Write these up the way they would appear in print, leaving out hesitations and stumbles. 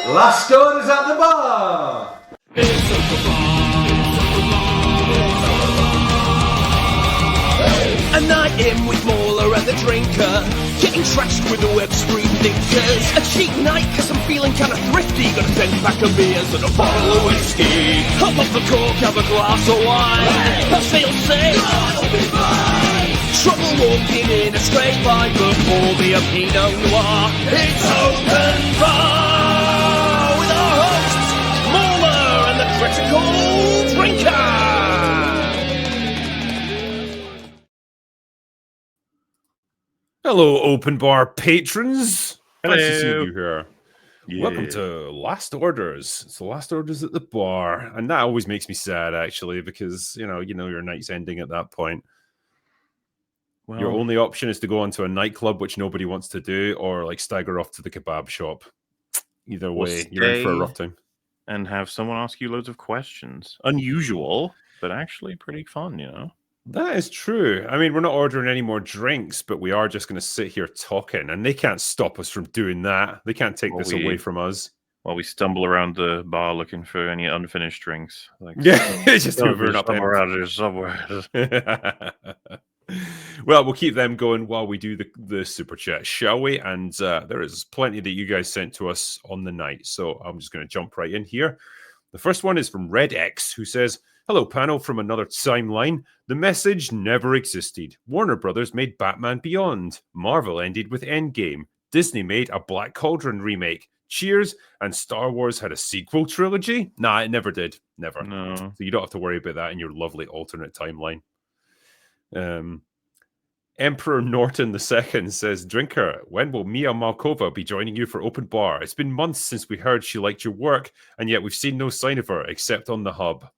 Last orders at the bar. A night in with Mauler and the drinker, getting trashed with the web stream thinkers. A cheap night cause I'm feeling kinda thrifty, got a 10-pack of beers and a bottle of whiskey. Hop off the cork, have a glass of wine, I'll say, I'll be fine. Trouble walking in a straight line, but for me a Pinot Noir. It's open bar with our hosts, Mauler and the critical drinker. Hello, Open Bar patrons. Hello. Nice to see you here. Yeah. Welcome to Last Orders. It's the last orders at the bar, and that always makes me sad, actually, because you know your night's ending at that point. Well, Your only option is to go onto a nightclub, which nobody wants to do, or like stagger off to the kebab shop. Either Or way, you're in for a stay. rough time. And have someone ask you loads of questions. Unusual, but actually pretty fun, you know? That is true. I mean, we're not ordering any more drinks, but we are just going to sit here talking, and they can't stop us from doing that. They can't take Well, this away from us. While we stumble around the bar looking for any unfinished drinks. Like, Yeah, it's just "Oh, hoovering up somewhere out there somewhere. Well, we'll keep them going while we do the super chat, shall we? And there is plenty that you guys sent to us on the night, so I'm just going to jump right in here. The first one is from Red X, who says, "Hello, panel from another timeline. The message never existed. Warner Brothers made Batman Beyond. Marvel ended with Endgame. Disney made a Black Cauldron remake. Cheers. And Star Wars had a sequel trilogy? Nah, it never did. Never. No. So you don't have to worry about that in your lovely alternate timeline." Emperor Norton II says, "Drinker, when will Mia Malkova be joining you for Open Bar? It's been months since we heard she liked your work, and yet we've seen no sign of her except on the hub."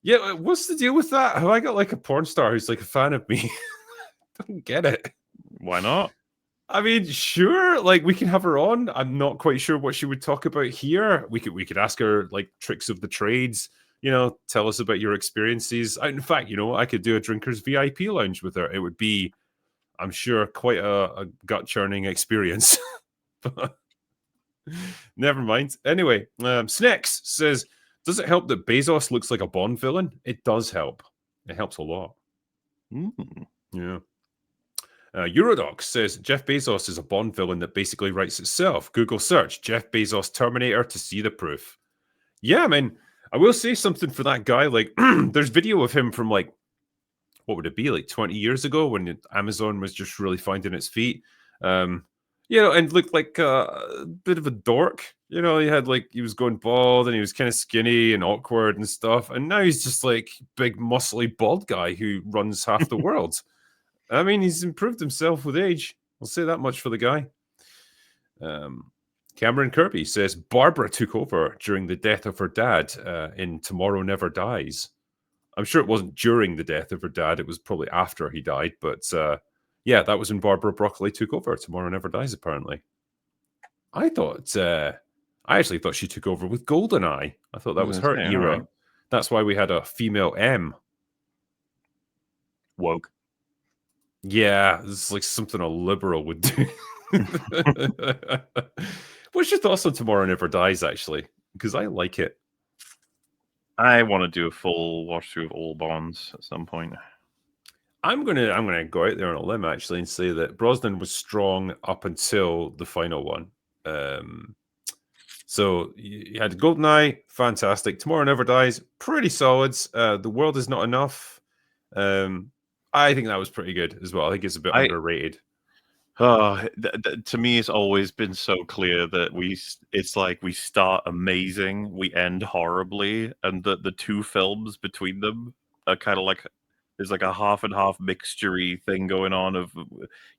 Yeah, what's the deal with that? Have I got like a porn star who's like a fan of me? Don't get it. Why not? I mean, sure, like we can have her on. I'm not quite sure what she would talk about here. We could ask her like tricks of the trades. You know, tell us about your experiences. In fact, you know, I could do a drinker's VIP lounge with her. It would be, I'm sure, quite a gut churning experience. Never mind. Anyway, Snacks says, "Does it help that Bezos looks like a Bond villain?" It does help. It helps a lot. Yeah. Eurodoc says, "Jeff Bezos is a Bond villain that basically writes itself. Google search Jeff Bezos Terminator to see the proof." Yeah, I mean, I will say something for that guy. Like, there's video of him from like, what would it be, like 20 years ago when Amazon was just really finding its feet. You know, and looked like a bit of a dork. You know, he was going bald and he was kind of skinny and awkward and stuff. And now he's just like big, muscly, bald guy who runs half the world. I mean, he's improved himself with age. I'll say that much for the guy. Cameron Kirby says, "Barbara took over during the death of her dad in Tomorrow Never Dies." I'm sure it wasn't during the death of her dad. It was probably after he died. But yeah, that was when Barbara Broccoli took over Tomorrow Never Dies, apparently. I actually thought she took over with GoldenEye. I thought that was her era. Right. That's why we had a female M. Woke. Yeah, this is like something a liberal would do. What's your thoughts on Tomorrow Never Dies, actually? Because I like it. I want to do a full watch through of all Bonds at some point. I'm gonna go out there on a limb actually and say that Brosnan was strong up until the final one. So you had GoldenEye, fantastic. Tomorrow Never Dies, pretty solid. The World Is Not Enough. I think that was pretty good as well. I think it's a bit underrated. To me, it's always been so clear that it's like we start amazing, we end horribly, and the two films between them are kind of like there's like a half and half mixture-y thing going on of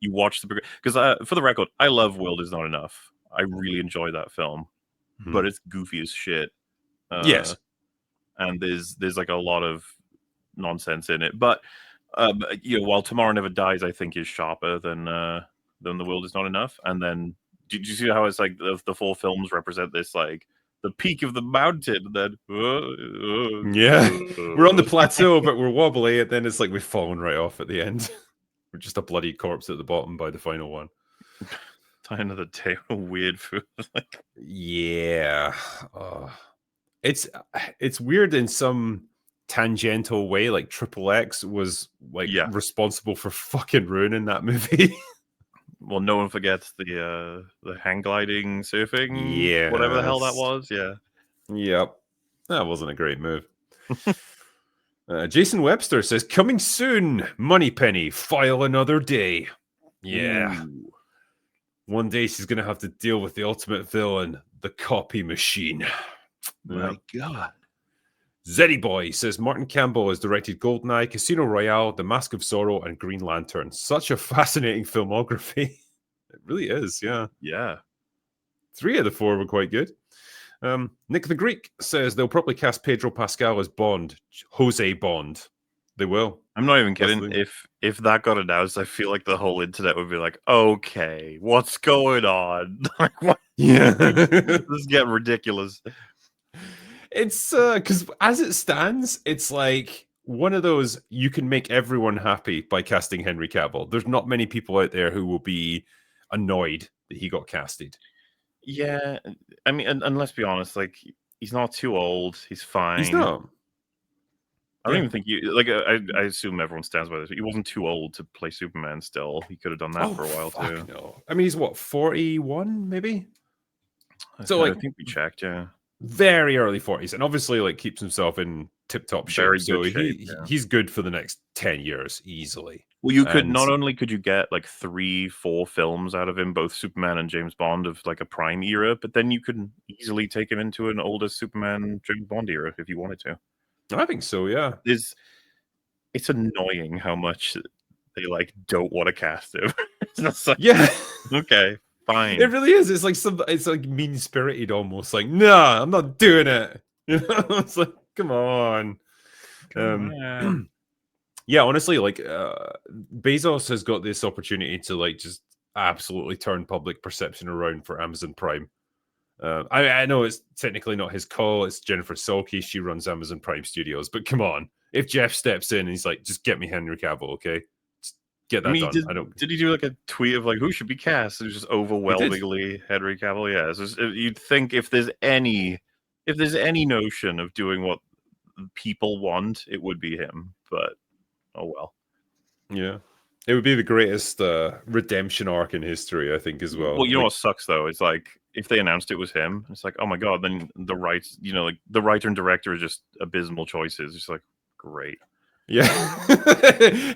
you watch the because for the record, I love World Is Not Enough. I really enjoy that film, but it's goofy as shit. Yes, and there's like a lot of nonsense in it, but you know, while Tomorrow Never Dies, I think is sharper than The World Is Not Enough. And then did you see how it's like the four films represent this like the peak of the mountain? And then yeah, we're on the plateau, but we're wobbly, and then it's like we've fallen right off at the end. We're just a bloody corpse at the bottom by the final one. Die Another Day, weird food. Like, Yeah. It's weird in some tangential way. Like Triple X was like yeah. responsible for fucking ruining that movie. Well, no one forgets the hang gliding, surfing, whatever the hell that Yes. was. Yeah. Yep. That wasn't a great move. Jason Webster says, coming soon, Moneypenny, file another day. Yeah. Ooh. One day she's going to have to deal with the ultimate villain, the copy machine. My God. Zeddy Boy says, Martin Campbell has directed GoldenEye, Casino Royale, The Mask of Zorro, and Green Lantern. Such a fascinating filmography. It really is, yeah. Yeah. 3 of the 4 were quite good. Nick the Greek says they'll probably cast Pedro Pascal as Bond, Jose Bond. They will. I'm not even kidding. If that got announced, I feel like the whole internet would be like, okay, what's going on? Like, what? Yeah. This is getting ridiculous. It's because as it stands, it's like one of those you can make everyone happy by casting Henry Cavill. There's not many people out there who will be annoyed that he got casted. Yeah. I mean, and let's be honest, like, he's not too old. He's fine. He's not. I don't even think I assume everyone stands by this. He wasn't too old to play Superman still. He could have done that for a while too. No. I mean, he's what, 41 maybe? So I like, think we checked, yeah. Very early 40s, and obviously like keeps himself in tip-top shape. Very So good shape, he's good for the next 10 years easily. Well, you could not only could you get like 3-4 films out of him, both Superman and James Bond of like a prime era, but then you could easily take him into an older Superman James Bond era if you wanted to. I think so, yeah. It's annoying how much they like don't want to cast him. It's not like, yeah. Okay, fine. It really is. It's like mean-spirited almost. Like, nah, I'm not doing it. You know, it's like, come on. Yeah, honestly, like Bezos has got this opportunity to like just absolutely turn public perception around for Amazon Prime. I know it's technically not his call. It's Jennifer Salke. She runs Amazon Prime Studios. But come on, if Jeff steps in and he's like, just get me Henry Cavill, okay? Just get that done. Did he do like a tweet of like who should be cast? It was just overwhelmingly Henry Cavill. Yeah, so you'd think if there's any notion of doing what people want, it would be him. But oh well. Yeah. It would be the greatest redemption arc in history, I think, as well. Well, you know what sucks though? It's like if they announced it was him, it's like, oh my god, then the rights, like the writer and director are just abysmal choices. It's like, great. Yeah.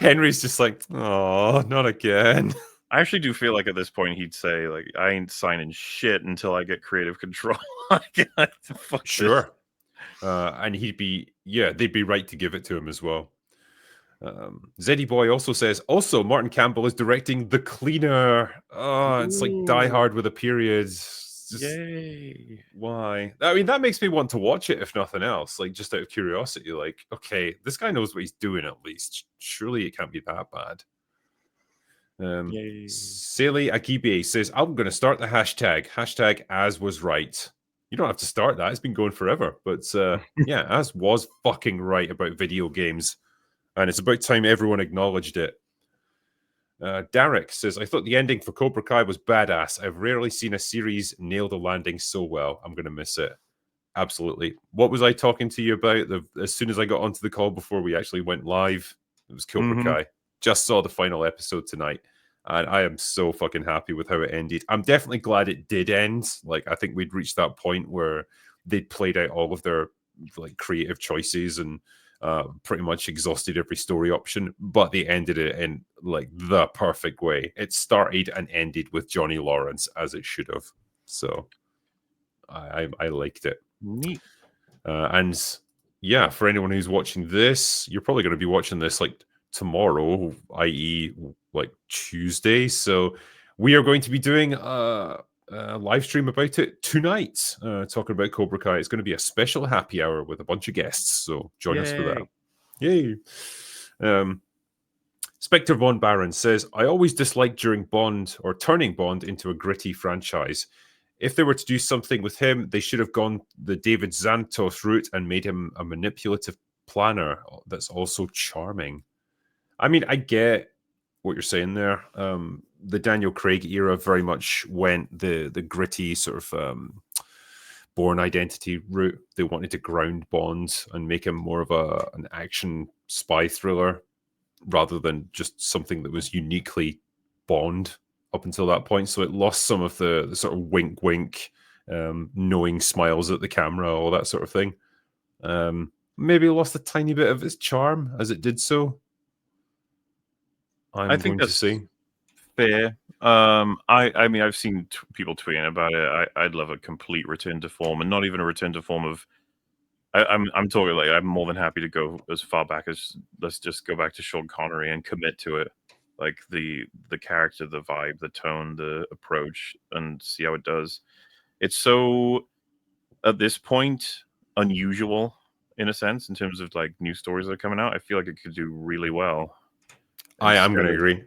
Henry's just like, oh, not again. I actually do feel like at this point he'd say, like, I ain't signing shit until I get creative control. Fuck sure. And they'd be right to give it to him as well. Zeddy Boy also says, also, Martin Campbell is directing The Cleaner. Oh, it's like Die Hard with a period. Yay. Why? I mean, that makes me want to watch it, if nothing else. Like, just out of curiosity. Like, okay, this guy knows what he's doing at least. Surely it can't be that bad. Sally Akibe says, I'm going to start the hashtag as was right. You don't have to start that. It's been going forever. But yeah, as was fucking right about video games. And it's about time everyone acknowledged it. Derek says, I thought the ending for Cobra Kai was badass. I've rarely seen a series nail the landing so well. I'm going to miss it. Absolutely. What was I talking to you about as soon as I got onto the call before we actually went live? It was Cobra Kai. Just saw the final episode tonight. And I am so fucking happy with how it ended. I'm definitely glad it did end. Like, I think we'd reached that point where they'd played out all of their like creative choices and pretty much exhausted every story option, but they ended it in like the perfect way. It started and ended with Johnny Lawrence as it should have. So I liked it. Neat. And yeah, for anyone who's watching this, you're probably going to be watching this like tomorrow, i.e. like Tuesday. So we are going to be doing live stream about it tonight, talking about Cobra Kai. It's going to be a special happy hour with a bunch of guests, so join us for that. Yay! Spectre Von Baron says, I always disliked turning Bond into a gritty franchise. If they were to do something with him, they should have gone the David Xantos route and made him a manipulative planner that's also charming. I mean, I get what you're saying there. The Daniel Craig era very much went the gritty sort of Bourne Identity route. They wanted to ground Bond and make him more of an action spy thriller rather than just something that was uniquely Bond up until that point. So it lost some of the sort of wink wink, knowing smiles at the camera, all that sort of thing. Maybe lost a tiny bit of its charm as it did so. I think that's say fair. I mean, I've seen people tweeting about it. I'd love a complete return to form, and not even a return to form of. I'm talking like I'm more than happy to go as far back as let's just go back to Sean Connery and commit to it, like the character, the vibe, the tone, the approach, and see how it does. It's so at this point unusual in a sense in terms of like new stories that are coming out. I feel like it could do really well. I'm going to agree.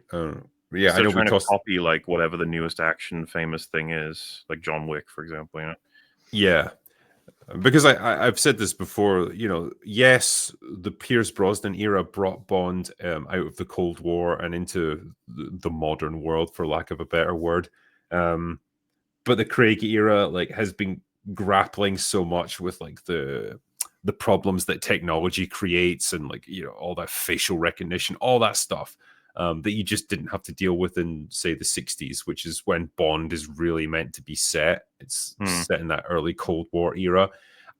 Yeah, I know trying to copy like whatever the newest action famous thing is, like John Wick, for example. You know? Yeah, because I've said this before. You know, yes, the Pierce Brosnan era brought Bond out of the Cold War and into the modern world, for lack of a better word. But the Craig era like has been grappling so much with like the problems that technology creates and like, you know, all that facial recognition, all that stuff that you just didn't have to deal with in, say, the 60s, which is when Bond is really meant to be set. It's set in that early Cold War era.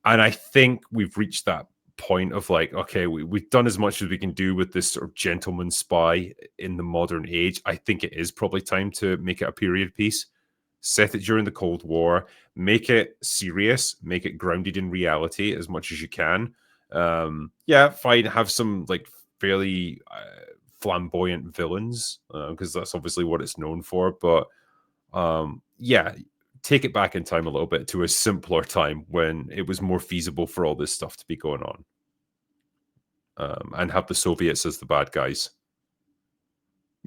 And I think we've reached that point of like, okay, we've done as much as we can do with this sort of gentleman spy in the modern age. I think it is probably time to make it a period piece. Set it during the Cold War, make it serious, make it grounded in reality as much as you can. Yeah, fine, have some like fairly flamboyant villains because that's obviously what it's known for. But yeah, take it back in time a little bit to a simpler time when it was more feasible for all this stuff to be going on, and have the Soviets as the bad guys.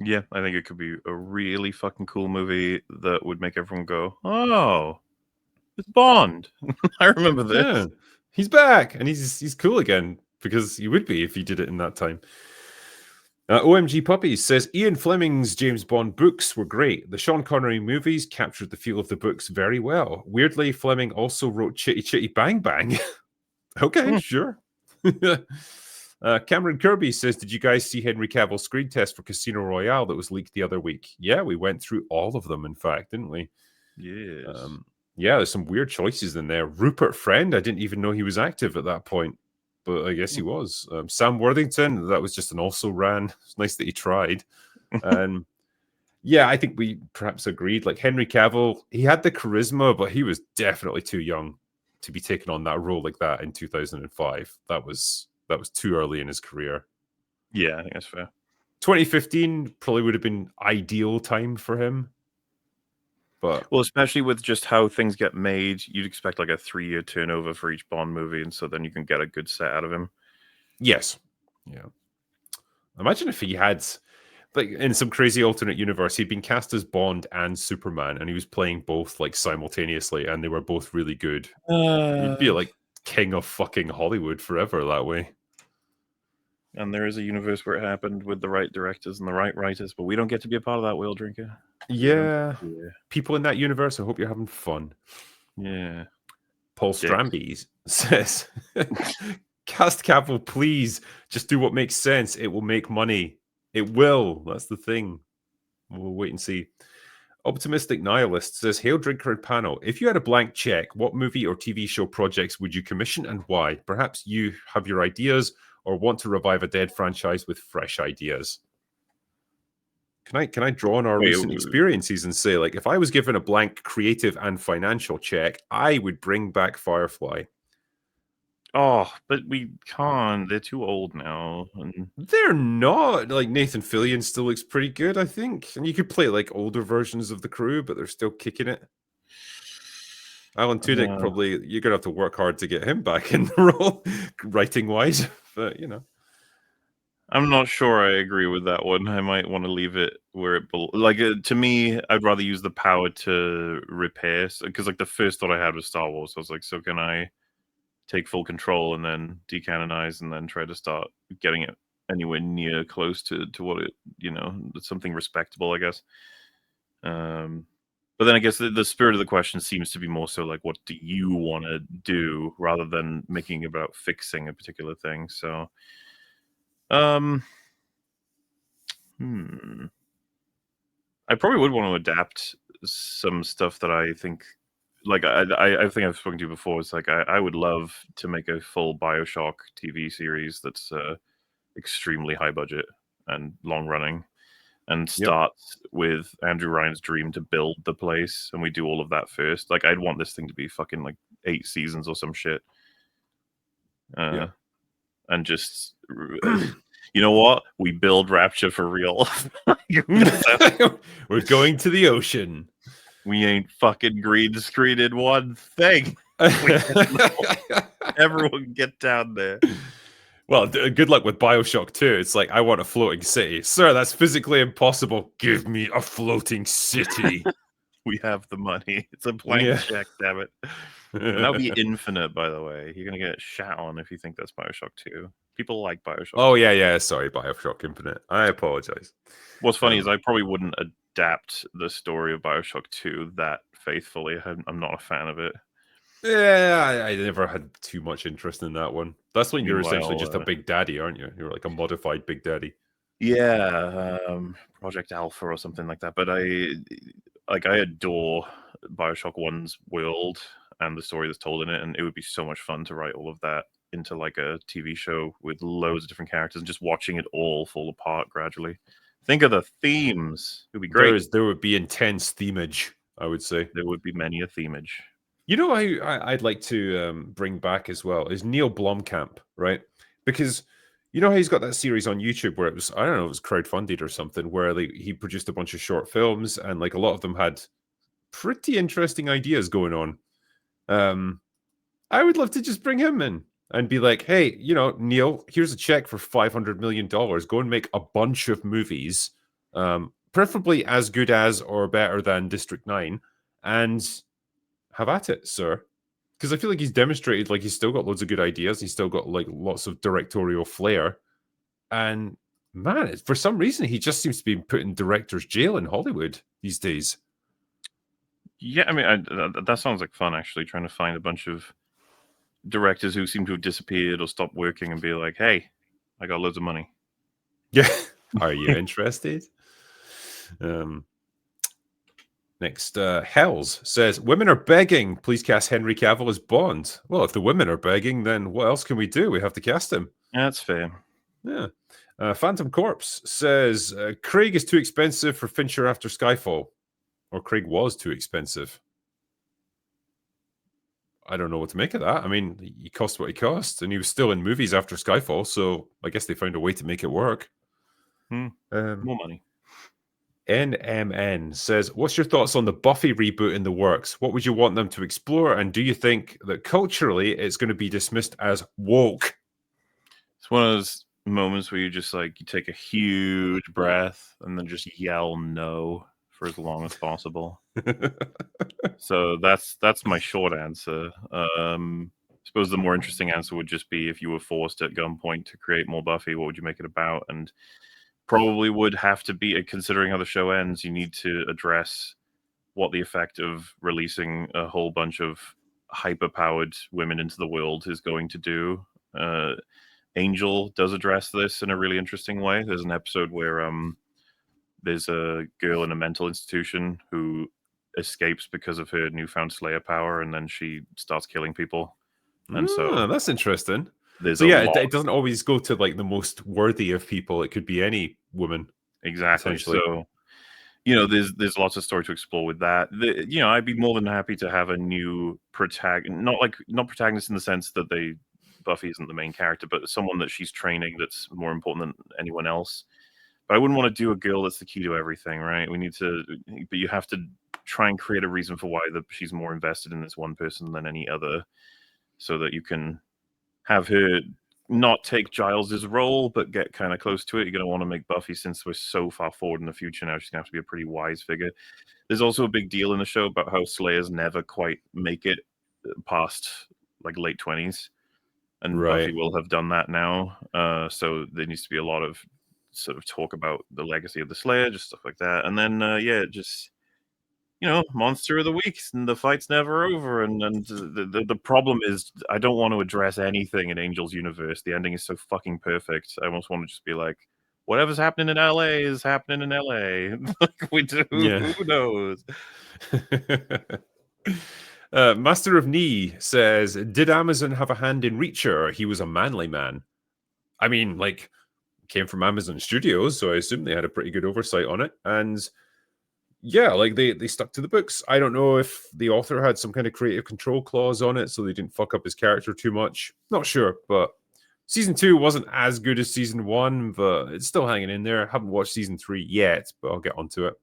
Yeah, I think it could be a really fucking cool movie that would make everyone go, "Oh, it's Bond." I remember this. Yeah, he's back and he's cool again because he would be if he did it in that time. OMG Puppies says Ian Fleming's James Bond books were great. The Sean Connery movies captured the feel of the books very well. Weirdly, Fleming also wrote Chitty Chitty Bang Bang. Okay, sure. Cameron Kirby says, did you guys see Henry Cavill's screen test for Casino Royale that was leaked the other week? Yeah, we went through all of them, in fact, didn't we? Yes. Yeah, there's some weird choices in there. Rupert Friend, I didn't even know he was active at that point, but I guess he was. Sam Worthington, that was just an also ran. It's nice that he tried. And yeah, I think we perhaps agreed. Like Henry Cavill, he had the charisma, but he was definitely too young to be taking on that role like that in 2005. That was too early in his career. Yeah, I think that's fair. 2015 probably would have been ideal time for him. But well, especially with just how things get made, you'd expect like a 3-year turnover for each Bond movie, and so then you can get a good set out of him. Yes. Yeah. Imagine if he had, like, in some crazy alternate universe, he'd been cast as Bond and Superman, and he was playing both like simultaneously, and they were both really good. You'd be like king of fucking Hollywood forever that way. And there is a universe where it happened with the right directors and the right writers, but we don't get to be a part of that, Whale Drinker. Yeah. People in that universe, I hope you're having fun. Yeah. Paul Stramby says, cast Cavill, please. Just do what makes sense. It will make money. It will. That's the thing. We'll wait and see. Optimistic Nihilist says, Hail Drinker and panel. If you had a blank check, what movie or TV show projects would you commission and why? Perhaps you have your ideas or want to revive a dead franchise with fresh ideas. Can I draw on our recent experiences and say, like, if I was given a blank creative and financial check, I would bring back Firefly. Oh, but we can't. They're too old now. And they're not. Like, Nathan Fillion still looks pretty good, I think. And you could play, like, older versions of the crew, but they're still kicking it. Alan Tudyk, probably, you're going to have to work hard to get him back in the role, writing-wise. But, you know. I'm not sure I agree with that one. I might want to leave it where it like to me, I'd rather use the power to repair, because like the first thought I had was Star Wars. I was like, so can I take full control and then decanonize and then try to start getting it anywhere near close to what it, something respectable, I guess. But then I guess the spirit of the question seems to be more so like, what do you want to do, rather than making about fixing a particular thing. So, I probably would want to adapt some stuff that I think, like I think I've spoken to you before. It's like I would love to make a full BioShock TV series that's extremely high budget and long running, and starts with Andrew Ryan's dream to build the place, and we do all of that first. Like, I'd want this thing to be fucking like 8 seasons or some shit. And just, you know what? We build Rapture for real. We're going to the ocean. We ain't fucking green screened one thing. Everyone get down there. Well, good luck with BioShock 2. It's like, I want a floating city. Sir, that's physically impossible. Give me a floating city. We have the money. It's a blank check, damn it. And that'll be infinite, by the way. You're going to get shat on if you think that's BioShock 2. People like BioShock 2. Oh, yeah. Sorry, BioShock Infinite. I apologize. What's funny is I probably wouldn't adapt the story of BioShock 2 that faithfully. I'm not a fan of it. Yeah, I never had too much interest in that one. That's when you're essentially just a big daddy, aren't you? You're like a modified big daddy. Yeah, Project Alpha or something like that. But I adore BioShock 1's world and the story that's told in it, and it would be so much fun to write all of that into like a TV show with loads of different characters and just watching it all fall apart gradually. Think of the themes. It would be great. There would be intense themage, I would say. There would be many a themage. You know, I'd like to bring back as well is Neil Blomkamp, right? Because you know how he's got that series on YouTube where it was, I don't know, it was crowdfunded or something, where he produced a bunch of short films, and like a lot of them had pretty interesting ideas going on. I would love to just bring him in and be like, hey, Neil, here's a check for $500 million. Go and make a bunch of movies, preferably as good as or better than District 9, and have at it, sir. Because I feel like he's demonstrated like he's still got loads of good ideas. He's still got like lots of directorial flair. And man, for some reason, he just seems to be put in director's jail in Hollywood these days. Yeah, I mean, that sounds like fun, actually, trying to find a bunch of directors who seem to have disappeared or stopped working and be like, hey, I got loads of money. Yeah. Are you interested? Next, Hells says, women are begging. Please cast Henry Cavill as Bond. Well, if the women are begging, then what else can we do? We have to cast him. Yeah, that's fair. Yeah. Phantom Corpse says, Craig is too expensive for Fincher after Skyfall. Or Craig was too expensive. I don't know what to make of that. I mean, he cost what he cost, and he was still in movies after Skyfall, so I guess they found a way to make it work. More money. NMN says, what's your thoughts on the Buffy reboot in the works? What would you want them to explore? And do you think that culturally it's going to be dismissed as woke? It's one of those moments where you just like, you take a huge breath and then just yell no for as long as possible. So that's my short answer. I suppose the more interesting answer would just be, if you were forced at gunpoint to create more Buffy, what would you make it about? And probably would have to be, considering how the show ends, you need to address what the effect of releasing a whole bunch of hyper-powered women into the world is going to do. Angel does address this in a really interesting way. There's an episode where there's a girl in a mental institution who escapes because of her newfound Slayer power, and then she starts killing people. And so that's interesting. There's it doesn't always go to like the most worthy of people. It could be any woman. Exactly. So, there's lots of story to explore with that. I'd be more than happy to have a new protagonist, not protagonist in the sense that Buffy isn't the main character, but someone that she's training that's more important than anyone else. But I wouldn't want to do a girl that's the key to everything, right? But you have to try and create a reason for why she's more invested in this one person than any other, so that you can have her not take Giles's role, but get kind of close to it. You're going to want to make Buffy, since we're so far forward in the future now, she's going to have to be a pretty wise figure. There's also a big deal in the show about how Slayers never quite make it past like late 20s. and Buffy will have done that now. So there needs to be a lot of sort of talk about the legacy of the Slayer, just stuff like that. And then just monster of the week, and the fight's never over. And the problem is, I don't want to address anything in Angel's universe. The ending is so fucking perfect. I almost want to just be like, whatever's happening in LA is happening in LA. Like we do. Yeah. Who knows? Master of Knee says, did Amazon have a hand in Reacher? He was a manly man. I mean, like, came from Amazon Studios, so I assume they had a pretty good oversight on it. And yeah, like they stuck to the books. I don't know if the author had some kind of creative control clause on it, so they didn't fuck up his character too much. Not sure, but season 2 wasn't as good as season 1, but it's still hanging in there. I haven't watched season 3 yet, but I'll get onto it.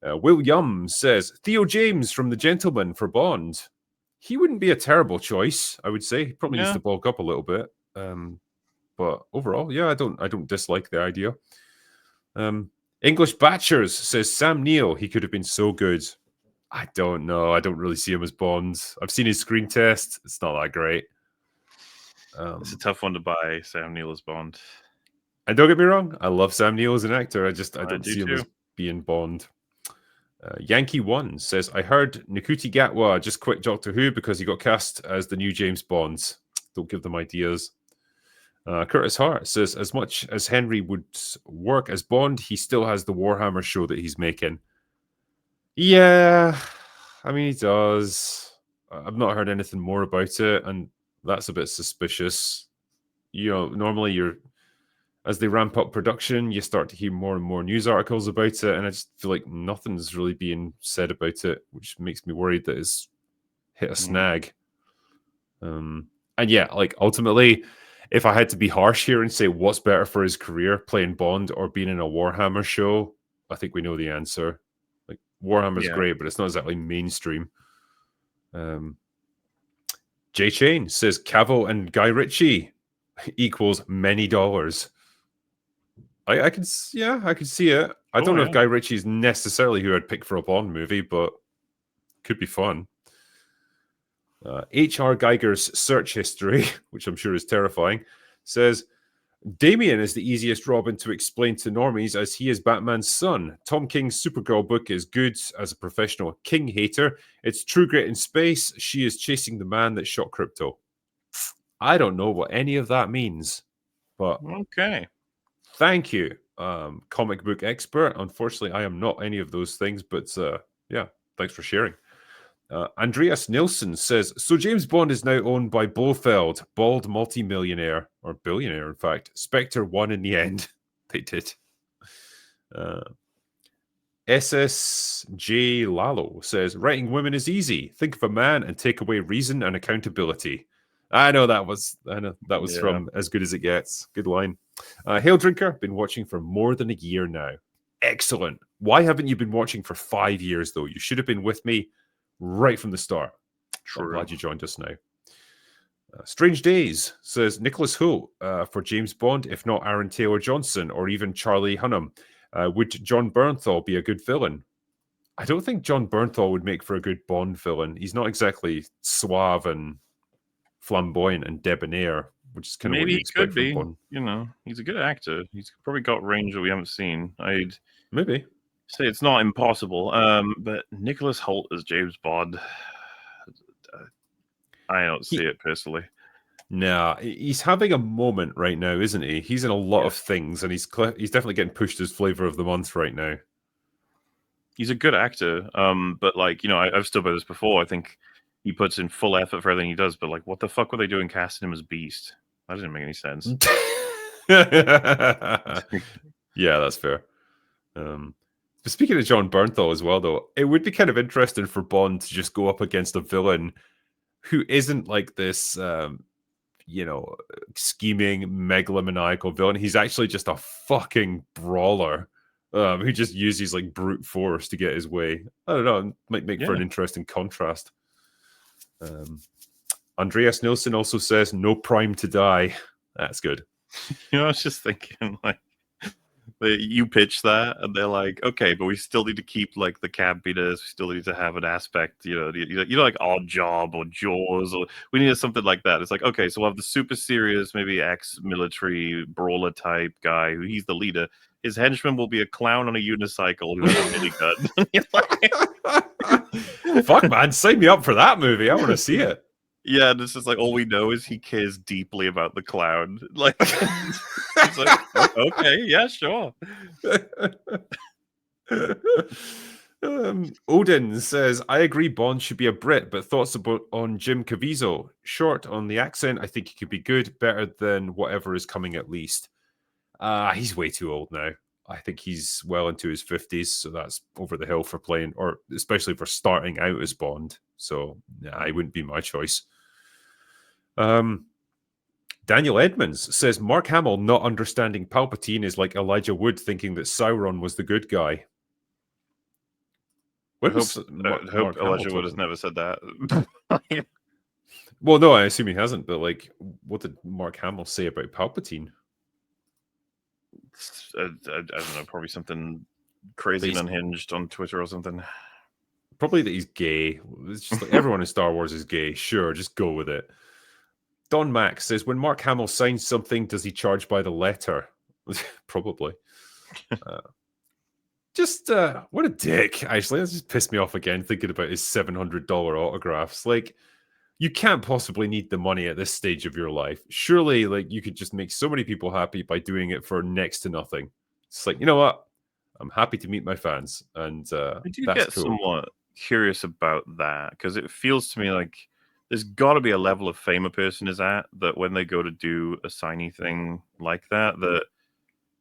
Will Yum says, Theo James from The Gentleman for Bond. He wouldn't be a terrible choice, I would say. He probably needs to bulk up a little bit. But overall, yeah, I don't dislike the idea. English Batchers says, Sam Neill, he could have been so good. I don't know. I don't really see him as Bond. I've seen his screen test. It's not that great. It's a tough one to buy, Sam Neill as Bond. And don't get me wrong, I love Sam Neill as an actor. I don't see him too. as being Bond. Yankee One says, I heard Nkuti Gatwa just quit Doctor Who because he got cast as the new James Bond. Don't give them ideas. Curtis Hart says, as much as Henry would work as Bond, he still has the Warhammer show that he's making. Yeah, I mean, he does. I've not heard anything more about it, and that's a bit suspicious. Normally as they ramp up production, you start to hear more and more news articles about it, and I just feel like nothing's really being said about it, which makes me worried that it's hit a snag. And yeah, like ultimately, if I had to be harsh here and say what's better for his career, playing Bond or being in a Warhammer show, I think we know the answer. Like Warhammer's great, but it's not exactly mainstream. Jay Chain says Cavill and Guy Ritchie equals many dollars. I can see it. I don't know if Guy Ritchie's necessarily who I'd pick for a Bond movie, but could be fun. H.R. Geiger's search history, which I'm sure is terrifying, says Damien is the easiest Robin to explain to normies as he is Batman's son. Tom King's Supergirl book is good as a professional King hater. It's True Grit in space. She is chasing the man that shot Crypto. I don't know what any of that means, but okay. Thank you, comic book expert. Unfortunately, I am not any of those things, but yeah, thanks for sharing. Andreas Nilsson says, so James Bond is now owned by Blofeld, bald multimillionaire, or billionaire, in fact. Spectre won in the end. They did. SSJ Lalo says, writing women is easy. Think of a man and take away reason and accountability. I know that was from As Good as It Gets. Good line. Hail Drinker, been watching for more than a year now. Excellent. Why haven't you been watching for 5 years, though? You should have been with me right from the start. True. I'm glad you joined us now. Strange Days says, Nicholas Hoult for James Bond, if not Aaron Taylor-Johnson or even Charlie Hunnam. Would John Bernthal be a good villain? I don't think John Bernthal would make for a good Bond villain. He's not exactly suave and flamboyant and debonair, which is kind of what you expect from Bond. He's a good actor. He's probably got range that we haven't seen. I'd maybe say it's not impossible. But Nicholas Hoult as James Bond, I don't see it personally. Nah, he's having a moment right now, isn't he? He's in a lot of things, and he's definitely getting pushed as flavor of the month right now. He's a good actor, but I've stood by this before. I think he puts in full effort for everything he does, but what the fuck were they doing casting him as Beast? That didn't make any sense. Yeah, that's fair. But speaking of John Bernthal as well, though, it would be kind of interesting for Bond to just go up against a villain who isn't like this, scheming, megalomaniacal villain. He's actually just a fucking brawler who just uses brute force to get his way. I don't know. It might make for an interesting contrast. Andreas Nilsson also says, no prime to die. That's good. I was just thinking, You pitch that, and they're like, okay, but we still need to keep like the campiness. We still need to have an aspect, like Odd Job or Jaws, or we need something like that. It's like, okay, so we'll have the super serious, maybe ex-military brawler type guy who he's the leader. His henchman will be a clown on a unicycle who has a minigun. Fuck, man, sign me up for that movie. I want to see it. Yeah, and it's just like all we know is he cares deeply about the clown. Like, it's like, okay, yeah, sure. Odin says, I agree Bond should be a Brit, but thoughts on Jim Caviezel? Short on the accent, I think he could be good, better than whatever is coming at least. He's way too old now. I think he's well into his 50s, so that's over the hill for playing, or especially for starting out as Bond. So, yeah, it wouldn't be my choice. Daniel Edmonds says, Mark Hamill not understanding Palpatine is like Elijah Wood thinking that Sauron was the good guy. I hope Elijah Wood has never said that. Well, no, I assume he hasn't, but like, what did Mark Hamill say about Palpatine? I don't know, probably something crazy and unhinged on Twitter or something. Probably that he's gay. It's just like everyone in Star Wars is gay. Sure, just go with it. Don Max says, when Mark Hamill signs something, does he charge by the letter? Probably. What a dick, actually. That's just pissed me off again, thinking about his $700 autographs. Like, you can't possibly need the money at this stage of your life. Surely, like, you could just make so many people happy by doing it for next to nothing. It's like, you know what? I'm happy to meet my fans. And I do that's get cool. somewhat curious about that, because it feels to me like there's got to be a level of fame a person is at that when they go to do a signy thing like that, that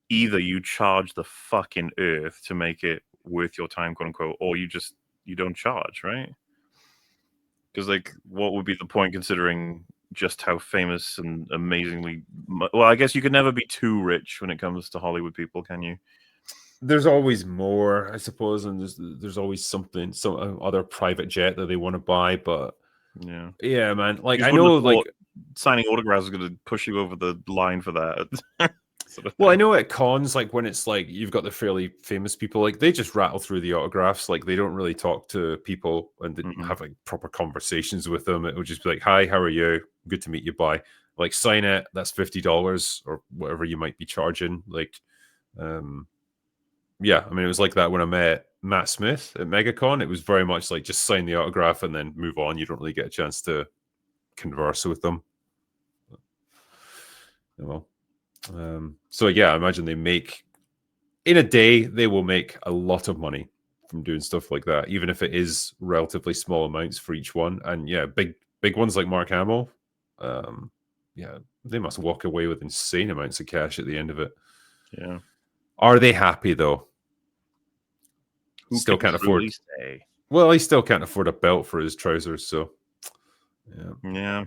either you charge the fucking earth to make it worth your time, quote unquote, or you don't charge, right? Because like, what would be the point considering just how famous and amazingly well, I guess you could never be too rich when it comes to Hollywood people, can you? There's always more, I suppose, and there's always something, some other private jet that they want to buy, but yeah, man. Like, I know, like, signing autographs is going to push you over the line for that. Well, I know at cons, like when it's like you've got the fairly famous people, like they just rattle through the autographs, like they don't really talk to people and have like proper conversations with them. It would just be like, "Hi, how are you? Good to meet you. Bye." Like, sign it. That's $50 or whatever you might be charging. Like, yeah, I mean, it was like that when I met Matt Smith at MegaCon. It was very much like just sign the autograph and then move on. You don't really get a chance to converse with them. Well. So yeah, I imagine they make in a day they will make a lot of money from doing stuff like that, even if it is relatively small amounts for each one. And yeah, big ones like Mark Hamill, yeah, they must walk away with insane amounts of cash at the end of it. Yeah. Are they happy though? Who still can't afford. Say? Well, he still can't afford a belt for his trousers, so yeah.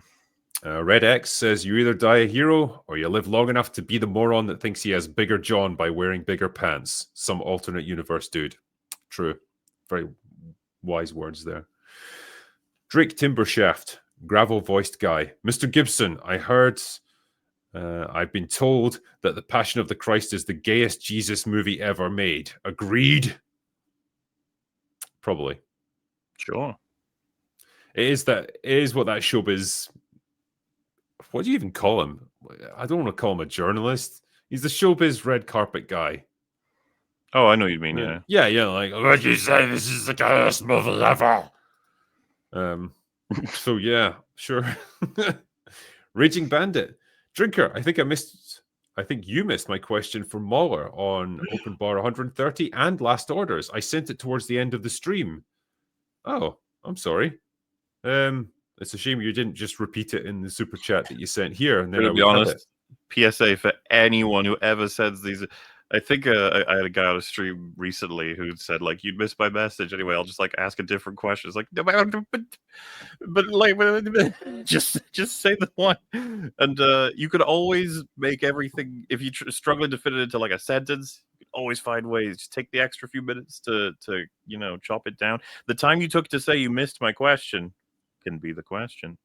Red X says, you either die a hero or you live long enough to be the moron that thinks he has bigger John by wearing bigger pants. Some alternate universe dude. True. Very wise words there. Drake Timbershaft, gravel-voiced guy. Mr. Gibson, I heard, I've been told that The Passion of the Christ is the gayest Jesus movie ever made. Agreed? Probably. Sure. It is what that showbiz... What do you even call him? I don't want to call him a journalist. He's the showbiz red carpet guy. Oh, I know what you mean, yeah. Yeah, like, what you say, this is the gayest movie ever. So yeah, sure. Raging Bandit. Drinker, I think you missed my question for Mahler on Open Bar 130 and Last Orders. I sent it towards the end of the stream. Oh, I'm sorry. It's a shame you didn't just repeat it in the super chat that you sent here. And then to be honest, PSA for anyone who ever says these. I think I had a guy on a stream recently who said, like, you'd miss my message. Anyway, I'll just, like, ask a different question. It's like, no, but like, just say the one. And you could always make everything, if you're struggling to fit it into, like, a sentence, you can always find ways. Just take the extra few minutes to chop it down. The time you took to say you missed my question can be the question.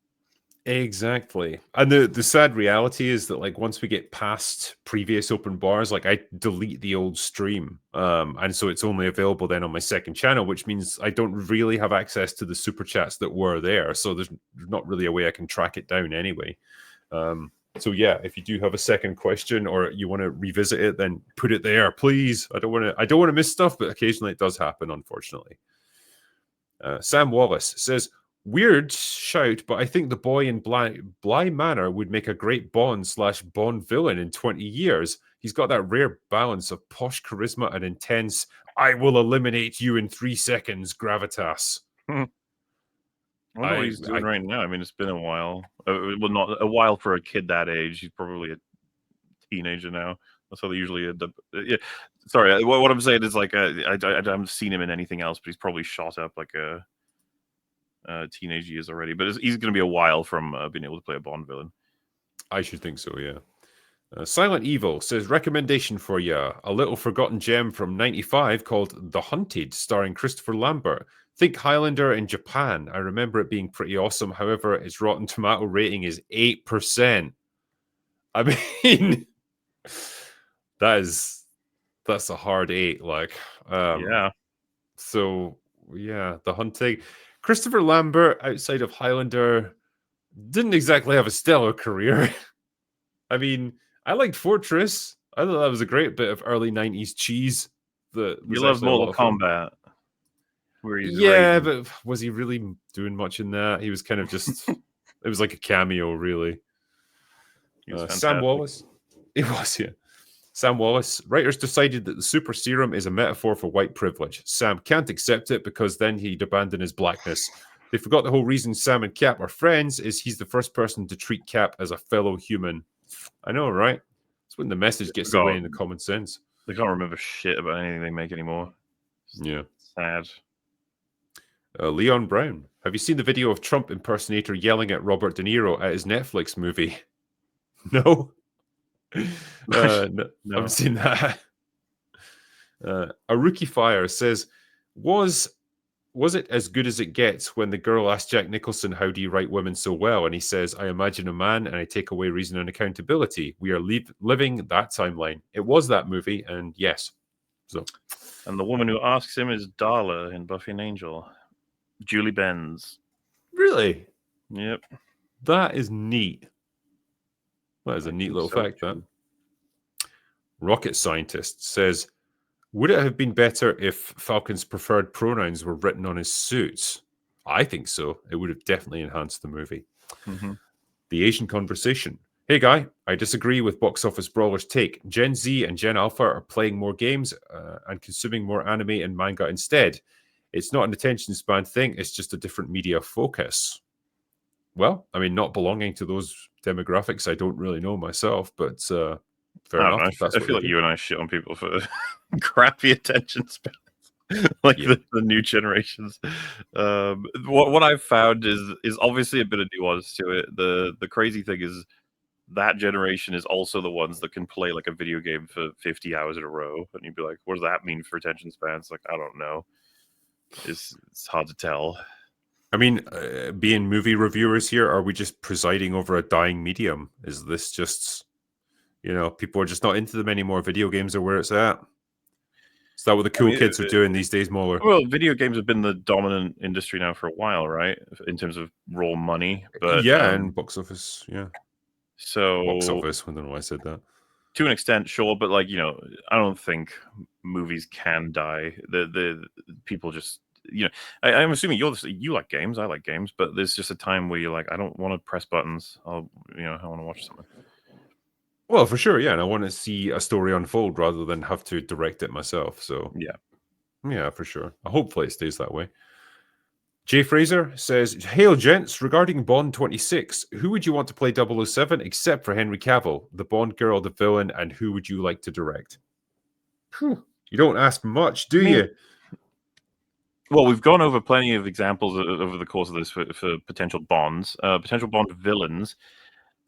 Exactly. And the sad reality is that like once we get past previous open bars, like I delete the old stream. And so it's only available then on my second channel, which means I don't really have access to the super chats that were there. So there's not really a way I can track it down anyway. So yeah, if you do have a second question or you want to revisit it, then put it there, please. I don't want to miss stuff, but occasionally it does happen, unfortunately. Sam Wallace says, weird shout, but I think the boy in Bly Manor would make a great Bond/Bond villain in 20 years. He's got that rare balance of posh charisma and intense, I will eliminate you in 3 seconds, gravitas. I wonder what he's doing right now. I mean, it's been a while. Well, not a while for a kid that age. He's probably a teenager now. That's how they usually end up. Yeah. Sorry, what I'm saying is like I haven't seen him in anything else, but he's probably shot up like a teenage years already. But he's going to be a while from being able to play a Bond villain. I should think so, yeah. Silent Evil says, recommendation for you. A little forgotten gem from 95 called The Hunted, starring Christopher Lambert. Think Highlander in Japan. I remember it being pretty awesome. However, its Rotten Tomato rating is 8%. I mean, that's a hard 8. Like, yeah. So, yeah, The Hunting. Christopher Lambert, outside of Highlander, didn't exactly have a stellar career. I mean, I liked Fortress. I thought that was a great bit of early 90s cheese. You love Mortal Kombat. Yeah, but was he really doing much in that? He was kind of just... it was like a cameo, really. Sam Wallace. It was, yeah. Sam Wallace. Writers decided that the super serum is a metaphor for white privilege. Sam can't accept it because then he'd abandon his blackness. They forgot the whole reason Sam and Cap are friends is he's the first person to treat Cap as a fellow human. I know, right? It's when the message gets away in the common sense. They can't remember shit about anything they make anymore. Yeah. Sad. Leon Brown. Have you seen the video of Trump impersonator yelling at Robert De Niro at his Netflix movie? No? No. I haven't seen that. A Rookie Fire says, was it as good as it gets when the girl asked Jack Nicholson, how do you write women so well? And he says, I imagine a man and I take away reason and accountability. We are living that timeline. It was that movie, and yes. So, and the woman who asks him is Darla in Buffy and Angel. Julie Benz. Really? Yep. That is neat. That is a neat little fact, that. Rocket Scientist says, would it have been better if Falcon's preferred pronouns were written on his suits? I think so. It would have definitely enhanced the movie. Mm-hmm. The Asian Conversation. Hey, guy, I disagree with Box Office Brawler's take. Gen Z and Gen Alpha are playing more games and consuming more anime and manga instead. It's not an attention span thing. It's just a different media focus. Well, I mean, not belonging to those demographics, I don't really know myself, but fair enough. I feel like you and I shit on people for crappy attention spans, like the new generations. What I've found is obviously a bit of nuance to it. The crazy thing is that generation is also the ones that can play like a video game for 50 hours in a row, and you'd be like, what does that mean for attention spans? Like, I don't know. It's hard to tell. I mean, being movie reviewers here, are we just presiding over a dying medium? Is this just, people are just not into them anymore? Video games are where it's at. Is that what the cool kids are doing these days, Moeller? Well, video games have been the dominant industry now for a while, right? In terms of raw money. But and box office, yeah. So box office, I don't know why I said that. To an extent, sure, but like, I don't think movies can die. The people just, I'm assuming you like games, I like games, but there's just a time where you're like, I don't want to press buttons. I want to watch something. Well, for sure, yeah, and I want to see a story unfold rather than have to direct it myself. So yeah, for sure. Hopefully it stays that way. Jay Fraser says, hail gents, regarding Bond 26, who would you want to play 007 except for Henry Cavill, the Bond girl, the villain, and who would you like to direct? You don't ask much, do you? Well, we've gone over plenty of examples over the course of this for potential Bonds, potential Bond villains.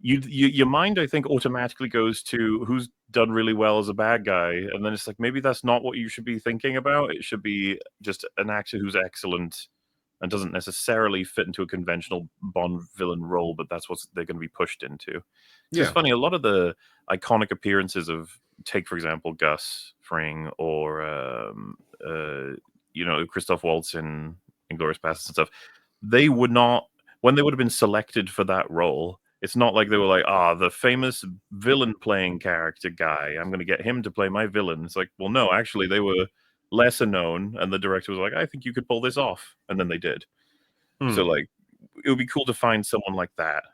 Your mind, I think, automatically goes to who's done really well as a bad guy, and then it's like, maybe that's not what you should be thinking about. It should be just an actor who's excellent and doesn't necessarily fit into a conventional Bond villain role, but that's what they're going to be pushed into. It's funny, a lot of the iconic appearances of, take for example, Gus Fring or Christoph Waltz in Inglourious Basterds and stuff. They would not, when they would have been selected for that role, it's not like they were like, the famous villain playing character guy, I'm going to get him to play my villain. It's like, well, no, actually, they were lesser known, and the director was like, I think you could pull this off, and then they did. So like, it would be cool to find someone like that.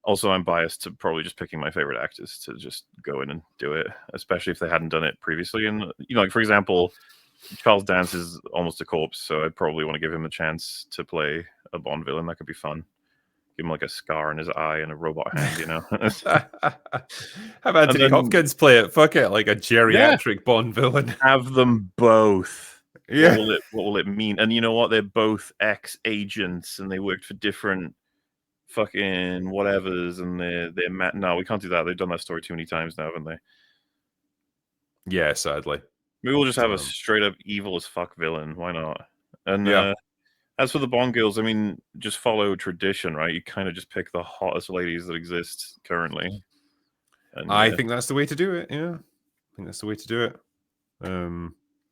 Also, I'm biased to probably just picking my favorite actors to just go in and do it, especially if they hadn't done it previously. And like for example, Charles Dance is almost a corpse, so I'd probably want to give him a chance to play a Bond villain. That could be fun. Give him like a scar in his eye and a robot hand, Have Anthony Hopkins play it. Fuck it, like a geriatric Bond villain. Have them both. Yeah. What will it mean? And you know what? They're both ex-agents, and they worked for different fucking whatevers, and they're no, we can't do that. They've done that story too many times now, haven't they? Yeah, sadly. Maybe we'll just have a straight up evil as fuck villain. Why not? And as for the Bond girls, I mean, just follow tradition, right? You kind of just pick the hottest ladies that exist currently. And, I think that's the way to do it. Yeah, I think that's the way to do it.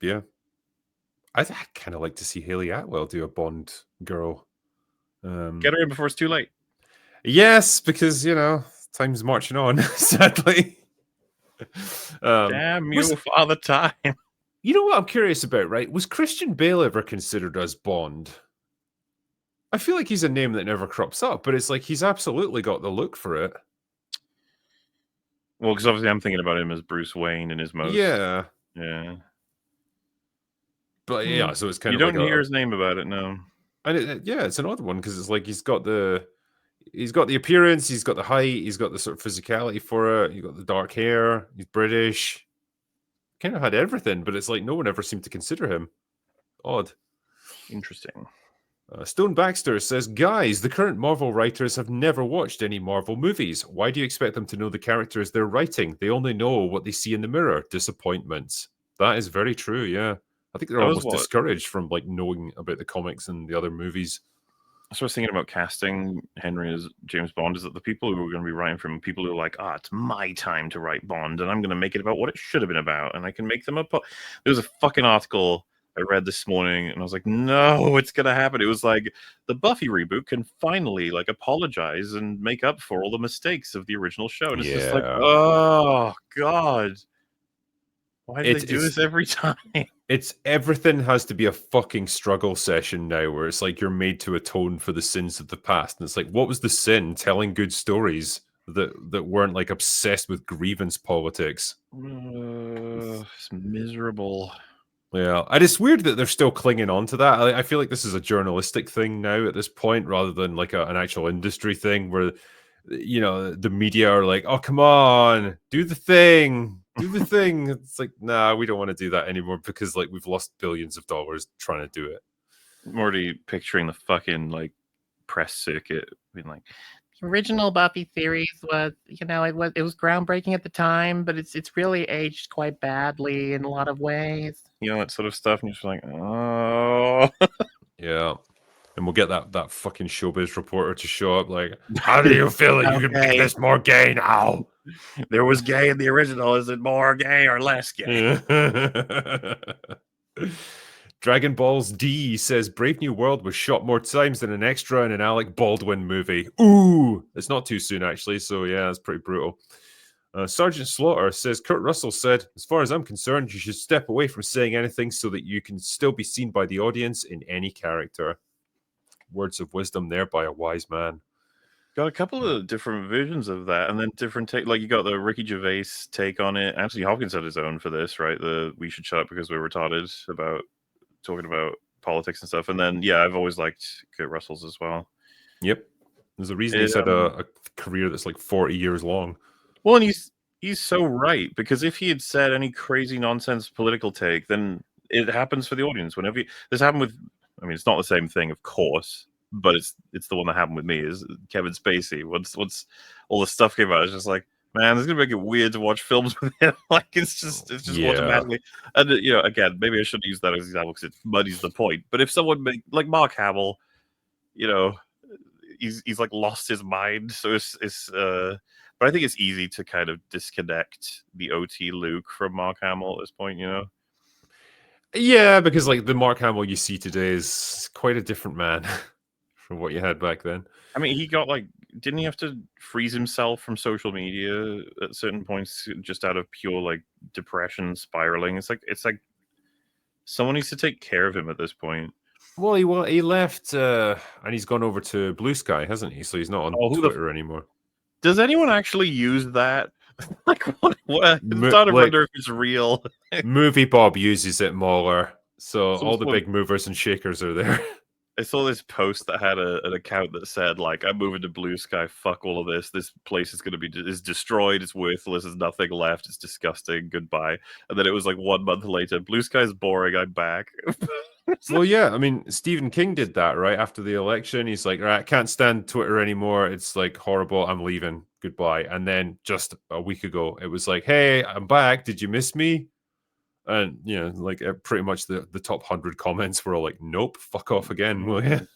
Yeah, I'd kind of like to see Hayley Atwell do a Bond girl. Get her in before it's too late. Yes, because time's marching on. Sadly. Damn you, Father Time. You know what I'm curious about, right? Was Christian Bale ever considered as Bond? I feel like he's a name that never crops up, but it's like he's absolutely got the look for it. Well, because obviously I'm thinking about him as Bruce Wayne in his most... Yeah. But yeah, so it's kind of you don't hear his name about it, no. And it's an odd one because it's like he's got the appearance, he's got the height, he's got the sort of physicality for it, he's got the dark hair, he's British. Kind of had everything, but it's like no one ever seemed to consider him. Odd. Interesting. Stone Baxter says, guys, the current Marvel writers have never watched any Marvel movies. Why do you expect them to know the characters they're writing? They only know what they see in the mirror. Disappointments. That is very true, yeah. I think they're almost discouraged from like knowing about the comics and the other movies. So I was thinking about casting Henry as James Bond, is that the people who are going to be writing from people who are like, it's my time to write Bond, and I'm going to make it about what it should have been about, and I can make them up. There was a fucking article I read this morning, and I was like, no, it's going to happen. It was like, the Buffy reboot can finally like apologize and make up for all the mistakes of the original show. And it's just like, oh, God. Why do they do this every time? It's everything has to be a fucking struggle session now where it's like you're made to atone for the sins of the past. And it's like, what was the sin? Telling good stories that weren't like obsessed with grievance politics. It's miserable. Yeah, and it's weird that they're still clinging on to that. I feel like this is a journalistic thing now at this point rather than like an actual industry thing where, the media are like, oh, come on, do the thing. Do the thing. It's like, nah, we don't want to do that anymore because like we've lost billions of dollars trying to do it. I'm already picturing the fucking like press circuit being like, the original Buffy series was, it was groundbreaking at the time, but it's really aged quite badly in a lot of ways. That sort of stuff, and you're just like, oh. Yeah. And we'll get that fucking showbiz reporter to show up like, how do you feel that you can make this more gay now? There was gay in the original. Is it more gay or less gay? Dragon Balls D says Brave New World was shot more times than an extra in an Alec Baldwin movie. Ooh, it's not too soon actually. So yeah, it's pretty brutal. Sergeant Slaughter says Kurt Russell said, as far as I'm concerned, you should step away from saying anything so that you can still be seen by the audience in any character. Words of wisdom there by a wise man. Got a couple of different visions of that, and then different take. Like you got the Ricky Gervais take on it. Anthony Hopkins had his own for this, right? The we should shut up because we're retarded about talking about politics and stuff. And then I've always liked Kurt Russell's as well. Yep, there's a reason he's had a career that's like 40 years long. Well, and he's so right, because if he had said any crazy nonsense political take, then it happens for the audience. Whenever this happened with. I mean, it's not the same thing, of course, but it's the one that happened with me. Is Kevin Spacey? Once all the stuff came out, it's just like, Man, it's gonna make it weird to watch films with him. Like it's just Yeah. automatically. And again, maybe I shouldn't use that as an example because it muddies the point. But if someone like Mark Hamill, he's like lost his mind. So it's. But I think it's easy to kind of disconnect the OT Luke from Mark Hamill at this point. Yeah, because like the Mark Hamill you see today is quite a different man from what you had back then. I mean, he got didn't he have to freeze himself from social media at certain points just out of pure like depression spiraling? It's like someone needs to take care of him at this point. Well, he left and he's gone over to Blue Sky, hasn't he? So he's not on Twitter anymore. Does anyone actually use that? Like what? I'm starting to wonder if it's real. Movie Bob uses it, Mauler. So all the big movers and shakers are there. I saw this post that had an account that said, like, I'm moving to Blue Sky, fuck all of this. This place is going to be destroyed. It's worthless. There's nothing left. It's disgusting. Goodbye. And then it was like 1 month later, Blue Sky's boring. I'm back. Well, yeah. I mean, Stephen King did that, right? After the election, he's like, right, I can't stand Twitter anymore. It's like horrible. I'm leaving. Goodbye. And then just a week ago, it was like, hey, I'm back. Did you miss me? And like pretty much the top 100 comments were all like, "Nope, fuck off again, will you?"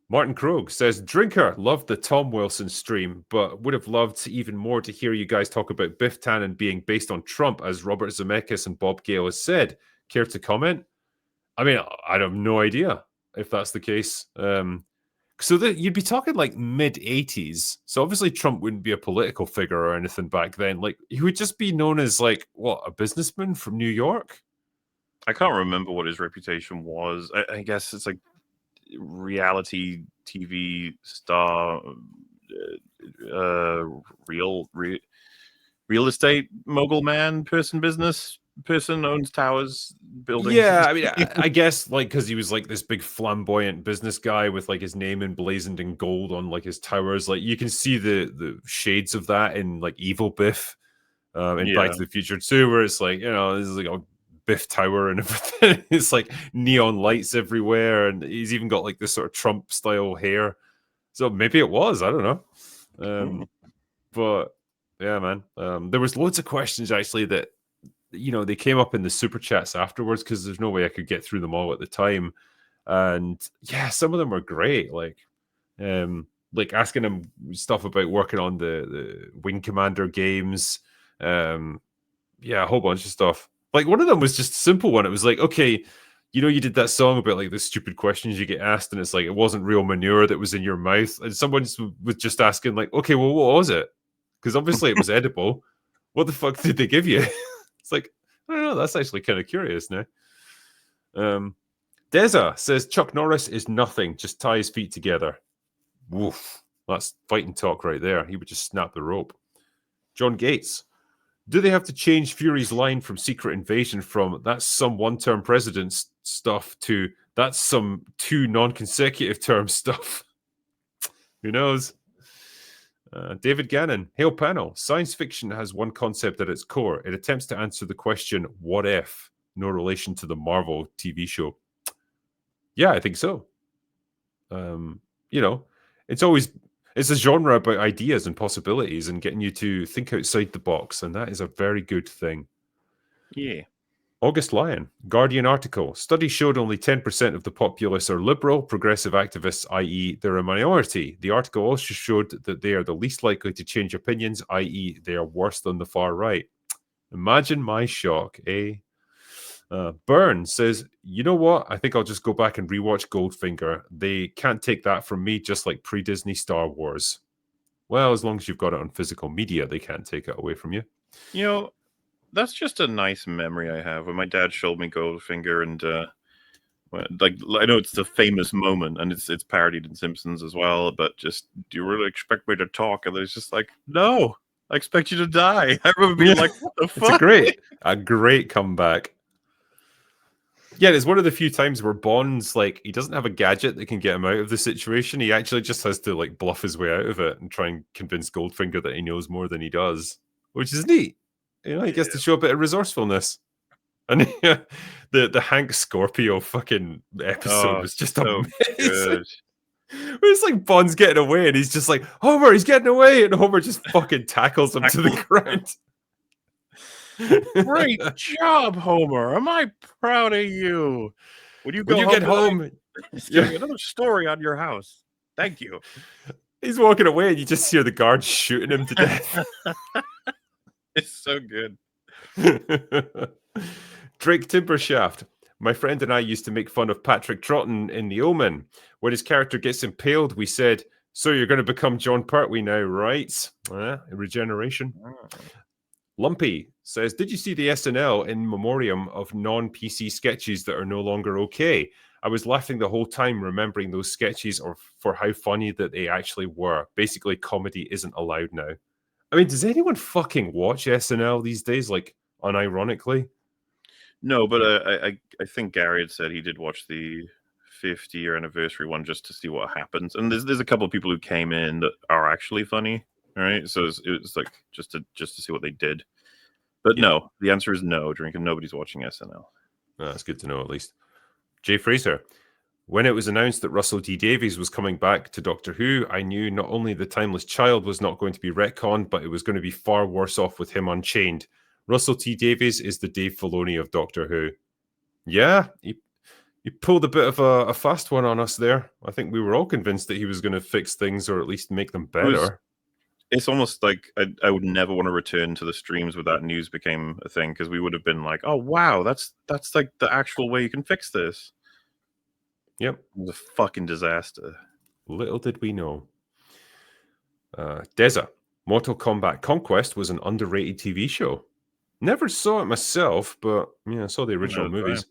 Martin Krogh says, "Drinker loved the Tom Wilson stream, but would have loved even more to hear you guys talk about Biff Tannen being based on Trump, as Robert Zemeckis and Bob Gale has said. Care to comment?" I mean, I have no idea if that's the case. So you'd be talking like mid-80s. So obviously Trump wouldn't be a political figure or anything back then. Like he would just be known as like, what, a businessman from New York? I can't remember what his reputation was. I guess it's like reality TV star, real estate mogul man, business person, owns towers, buildings. Yeah, I mean, I guess like because he was like this big flamboyant business guy with like his name emblazoned in gold on like his towers. Like you can see the shades of that in like Evil Biff, in Back to the Future 2, where it's like, this is like a Biff Tower and everything. It's like neon lights everywhere, and he's even got like this sort of Trump style hair. So maybe it was, I don't know. But yeah, man, there was loads of questions actually that they came up in the super chats afterwards, because there's no way I could get through them all at the time. And yeah, some of them were great. Like asking him stuff about working on the Wing Commander games. Yeah, a whole bunch of stuff. Like one of them was just a simple one. It was like, okay, you did that song about like the stupid questions you get asked, and it's like, it wasn't real manure that was in your mouth. And someone was just asking like, okay, well, what was it? Because obviously it was edible. What the fuck did they give you? It's like, I don't know. That's actually kind of curious now. Deza says Chuck Norris is nothing. Just tie his feet together. Woof. That's fighting talk right there. He would just snap the rope. John Gates. Do they have to change Fury's line from Secret Invasion from "that's some one-term president stuff" to "that's some 2 non-consecutive term stuff"? Who knows? David Gannon, hail panel. Science fiction has one concept at its core. It attempts to answer the question, what if? No relation to the Marvel TV show. Yeah, I think so. It's a genre about ideas and possibilities and getting you to think outside the box, and that is a very good thing. Yeah. August Lyon, Guardian article. Study showed only 10% of the populace are liberal, progressive activists, i.e. they're a minority. The article also showed that they are the least likely to change opinions, i.e. they are worse than the far right. Imagine my shock, eh? Byrne says, you know what? I think I'll just go back and rewatch Goldfinger. They can't take that from me, just like pre-Disney Star Wars. Well, as long as you've got it on physical media, they can't take it away from you. That's just a nice memory I have when my dad showed me Goldfinger, and I know it's the famous moment, and it's parodied in Simpsons as well. But just, do you really expect me to talk? And it's just like, no, I expect you to die. I remember being like, what the fuck? It's a great comeback. Yeah, it's one of the few times where Bond's like, he doesn't have a gadget that can get him out of the situation. He actually just has to like bluff his way out of it and try and convince Goldfinger that he knows more than he does, which is neat. He gets to show a bit of resourcefulness. And the Hank Scorpio fucking episode was just so amazing. Good. It's like Bond's getting away, and he's just like, Homer, he's getting away, and Homer just fucking tackles him to the ground. Great job, Homer. Am I proud of you? When you get home, it's giving another story on your house. Thank you. he's walking away, and you just hear the guards shooting him to death. It's so good. Drake Timbershaft. My friend and I used to make fun of Patrick Troughton in The Omen. When his character gets impaled, we said, so you're going to become John Pertwee now, right? Regeneration. Lumpy says, did you see the SNL in memoriam of non-PC sketches that are no longer okay? I was laughing the whole time remembering those sketches or for how funny that they actually were. Basically, comedy isn't allowed now. I mean, does anyone fucking watch SNL these days, like, unironically? No, but I think Gary had said he did watch the 50-year anniversary one just to see what happens. And there's a couple of people who came in that are actually funny, right? So it's like just to see what they did. But no, the answer is no, Drink, and nobody's watching SNL. That's good to know, at least. Jay Fraser. When it was announced that Russell T Davies was coming back to Doctor Who, I knew not only the Timeless Child was not going to be retconned, but it was going to be far worse off with him unchained. Russell T Davies is the Dave Filoni of Doctor Who. Yeah, he pulled a bit of a fast one on us there. I think we were all convinced that he was going to fix things or at least make them better. It's almost like I would never want to return to the streams where that news became a thing, because we would have been like, oh, wow, that's like the actual way you can fix this. Yep. It was a fucking disaster. Little did we know. Deza. Mortal Kombat Conquest was an underrated TV show. Never saw it myself, but yeah, I saw the original movies.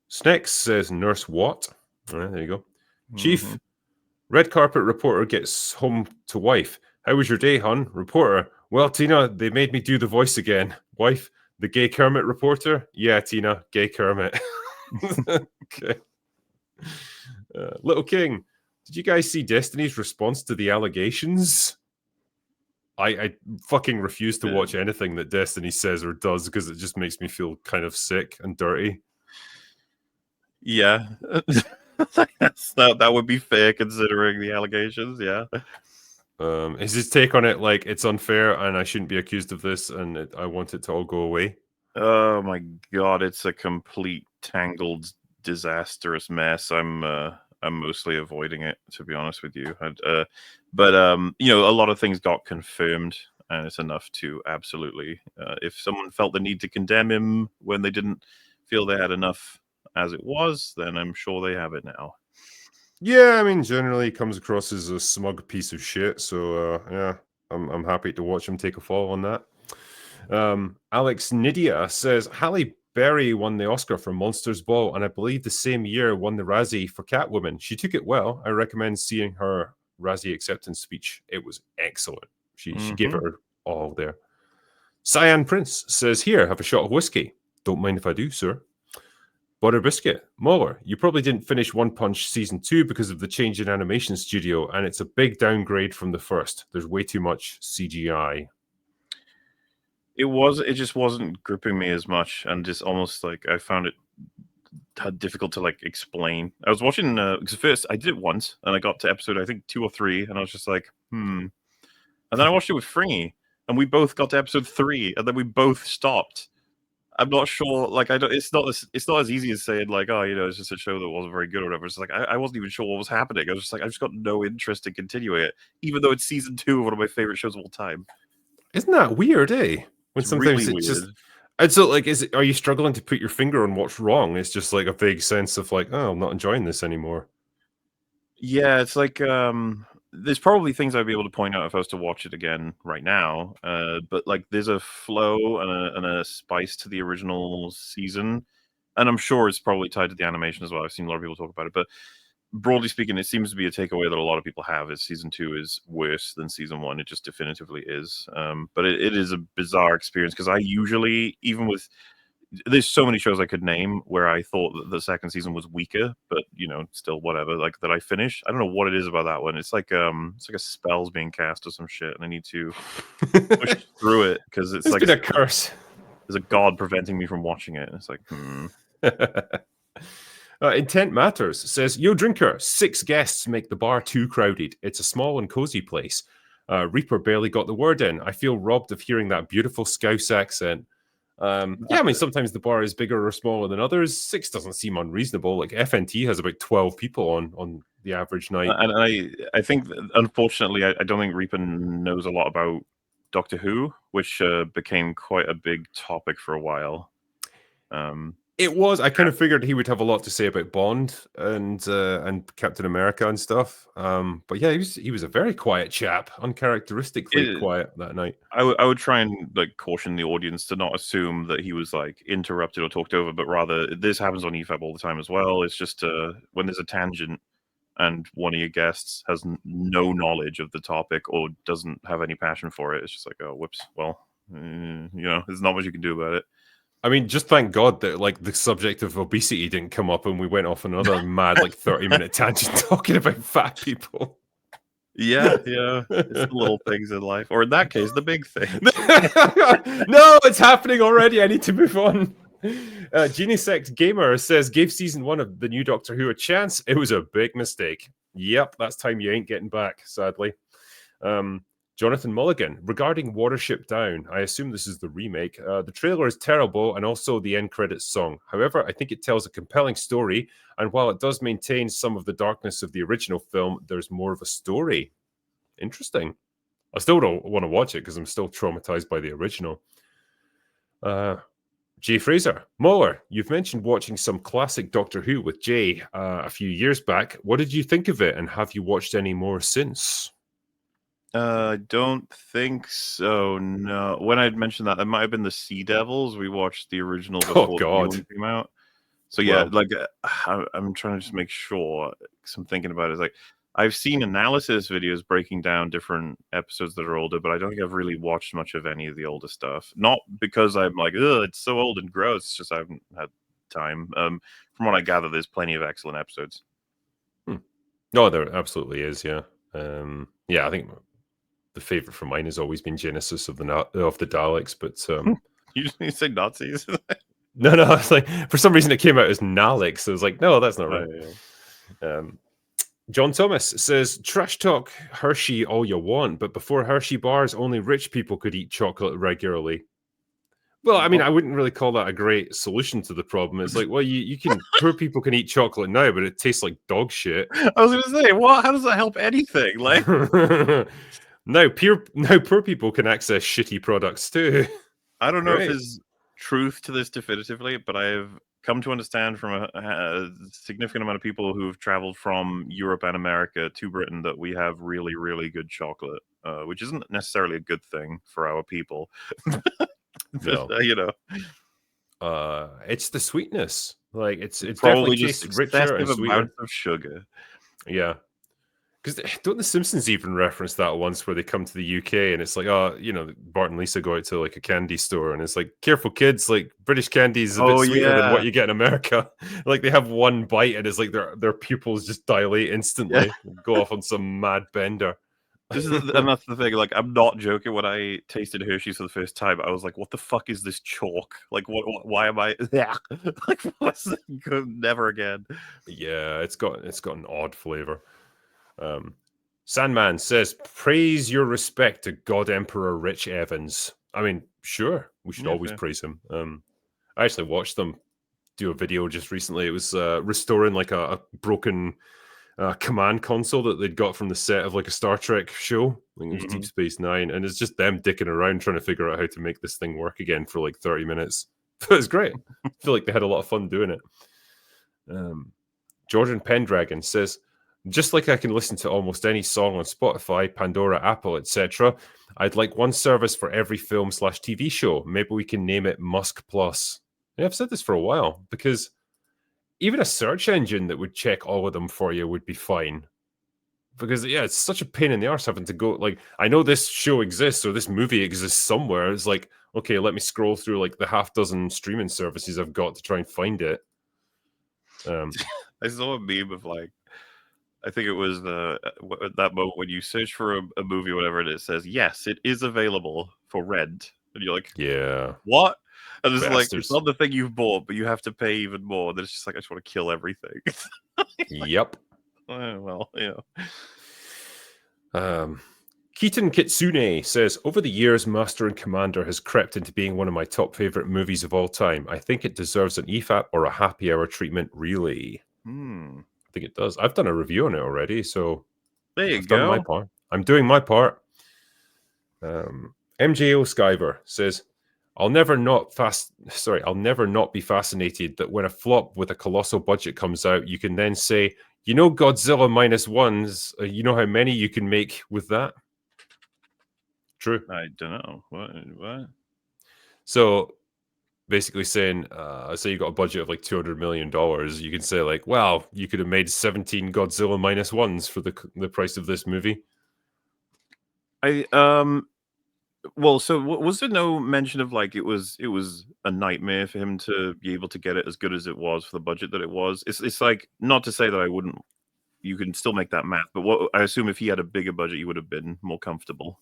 Snex says Nurse Watt. There you go. Chief. Red carpet reporter gets home to wife. How was your day, hon? Reporter. Well, Tina, they made me do the voice again. Wife. The gay Kermit reporter? Yeah, Tina, gay Kermit. Okay. Little King. Did you guys see Destiny's response to the allegations? I fucking refuse to watch anything that Destiny says or does because it just makes me feel kind of sick and dirty. Yeah. That would be fair considering the allegations, yeah. Is his take on it like it's unfair and I shouldn't be accused of this and I want it to all go away? Oh my god, it's a complete tangled, disastrous mess. I'm mostly avoiding it, to be honest with you. But you know, a lot of things got confirmed, and it's enough to absolutely. If someone felt the need to condemn him when they didn't feel they had enough as it was, then I'm sure they have it now. Yeah, I mean, generally he comes across as a smug piece of shit. So yeah, I'm happy to watch him take a fall on that. Alex Nidia says Halle Berry won the Oscar for Monsters Ball, and I believe the same year won the Razzie for Catwoman. She took it well. I recommend seeing her Razzie acceptance speech. It was excellent. She gave it her all there. Cyan Prince says, here, have a shot of whiskey. Don't mind if I do, sir. Butter Biscuit. Mauler, you probably didn't finish One Punch Season 2 because of the change in animation studio, and it's a big downgrade from the first. There's way too much CGI. It just wasn't gripping me as much, and just almost like I found it difficult to like explain. I was watching because first I did it once, and I got to episode I think 2 or 3, and I was just like, and then I watched it with Fringy, and we both got to episode 3, and then we both stopped. I'm not sure. Like I don't. It's not as easy as saying like, oh, you know, it's just a show that wasn't very good or whatever. It's like I wasn't even sure what was happening. I was just like, I just got no interest in continuing it, even though it's season 2 of one of my favorite shows of all time. Isn't that weird, eh? When It's sometimes really it's weird. just. And so, like, are you struggling to put your finger on what's wrong? It's just like a vague sense of like, oh, I'm not enjoying this anymore. Yeah, it's like there's probably things I'd be able to point out if I was to watch it again right now. But like, there's a flow and a spice to the original season, and I'm sure it's probably tied to the animation as well. I've seen a lot of people talk about it, but broadly speaking, it seems to be a takeaway that a lot of people have is season 2 is worse than season 1. It just definitively is. But it is a bizarre experience because I usually, even with, there's so many shows I could name where I thought that the second season was weaker, but you know, still whatever, like that I finished. I don't know what it is about that one. It's like a spell's being cast or some shit, and I need to push through it because it's like a curse. There's a god preventing me from watching it. It's like, Intent Matters says, Yo, drinker, 6 guests make the bar too crowded. It's a small and cozy place. Reaper barely got the word in. I feel robbed of hearing that beautiful Scouse accent. Yeah, I mean, sometimes the bar is bigger or smaller than others. 6 doesn't seem unreasonable. Like FNT has about 12 people on the average night. And I think, unfortunately, I don't think Reaper knows a lot about Doctor Who, which became quite a big topic for a while. It was. I kind of figured he would have a lot to say about Bond and Captain America and stuff. But yeah, he was a very quiet chap, uncharacteristically quiet that night. I would try and like caution the audience to not assume that he was like interrupted or talked over, but rather this happens on EFAB all the time as well. It's just when there's a tangent and one of your guests has no knowledge of the topic or doesn't have any passion for it, it's just like, oh, whoops. Well, there's not much you can do about it. I mean, just thank God that like the subject of obesity didn't come up and we went off another mad like 30-minute tangent talking about fat people. Yeah. It's the little things in life, or in that case, the big thing. No, it's happening already. I need to move on. Genesect Gamer says, gave season 1 of the new Doctor Who a chance. It was a big mistake. Yep, that's time you ain't getting back, sadly. Jonathan Mulligan, regarding Watership Down, I assume this is the remake. The trailer is terrible and also the end credits song. However, I think it tells a compelling story, and while it does maintain some of the darkness of the original film, there's more of a story. Interesting. I still don't want to watch it because I'm still traumatized by the original. Jay Fraser, Muller, you've mentioned watching some classic Doctor Who with Jay a few years back. What did you think of it, and have you watched any more since? Don't think so. No, when I'd mentioned that, it might have been the Sea Devils. We watched the original before the new one came out. So yeah, like I'm trying to just make sure. Cause I'm thinking about it. It's like I've seen analysis videos breaking down different episodes that are older, but I don't think I've really watched much of any of the older stuff. Not because I'm like, ugh, it's so old and gross. It's just I haven't had time. From what I gather, there's plenty of excellent episodes. No, there absolutely is. Yeah, yeah. I think the favorite for mine has always been Genesis of the Daleks, but You just need to say Nazis. no, it's like for some reason it came out as Naleks. So I was like, no, that's not right. Yeah. John Thomas says, trash talk Hershey all you want, but before Hershey bars, only rich people could eat chocolate regularly. Well, I mean, I wouldn't really call that a great solution to the problem. It's like, well, you can poor people can eat chocolate now, but it tastes like dog shit. I was going to say, what? How does that help anything? Like, now poor people can access shitty products too. I don't know if there's truth to this definitively, but I have come to understand from a significant amount of people who've traveled from Europe and America to Britain that we have really, really good chocolate, which isn't necessarily a good thing for our people. No. It's the sweetness. Like it's probably definitely just richer and sweeter. Amount of sugar. Yeah. Because don't the Simpsons even reference that once where they come to the UK and it's like, oh, Bart and Lisa go out to like a candy store and it's like, careful kids, like British candy is a bit sweeter than what you get in America. Like they have one bite and it's like their pupils just dilate instantly, go off on some mad bender. And that's the thing. Like, I'm not joking. When I tasted Hershey's for the first time, I was like, "What the fuck is this chalk? Like, what? Why am I? Like, what's this? Never again." Yeah, it's got an odd flavor. Sandman says, "Praise your respect to God Emperor Rich Evans." I mean, sure, we should always praise him. I actually watched them do a video just recently. It was restoring like a broken command console that they'd got from the set of like a Star Trek show. I think it was Deep Space Nine, and it's just them dicking around trying to figure out how to make this thing work again for like 30 minutes. It was great. I feel like they had a lot of fun doing it. Jordan Pendragon says, just like I can listen to almost any song on Spotify, Pandora, Apple, etc., I'd like one service for every film/TV show. Maybe we can name it Musk Plus. Yeah, I've said this for a while because even a search engine that would check all of them for you would be fine. Because, yeah, it's such a pain in the arse having to go, like, I know this show exists or this movie exists somewhere. It's like, okay, let me scroll through, like, the half dozen streaming services I've got to try and find it. I saw a meme of, like, I think it was that moment when you search for a movie or whatever, and it says, yes, it is available for rent. And you're like, yeah. What? And it's like, it's Bastards. not the thing you've bought, but you have to pay even more. Then it's just like, I just want to kill everything. Yep. Well, yeah. Keaton Kitsune says, over the years, Master and Commander has crept into being one of my top favorite movies of all time. I think it deserves an EFAP or a happy hour treatment, really. I think it does. I've done a review on it already, so There you I've done my go. part. I'm doing my part. MJO Skyver says, I'll never not be fascinated that when a flop with a colossal budget comes out, you can then say, you know, Godzilla -1s, you know how many you can make with that? True. I don't know. What? So basically saying, say you got a budget of like $200 million, you can say like, well, you could have made 17 Godzilla -1s for the price of this movie. Well, so was there no mention of like it was a nightmare for him to be able to get it as good as it was for the budget that it was? It's like, not to say that I wouldn't. You can still make that math, but what I assume if he had a bigger budget, he would have been more comfortable.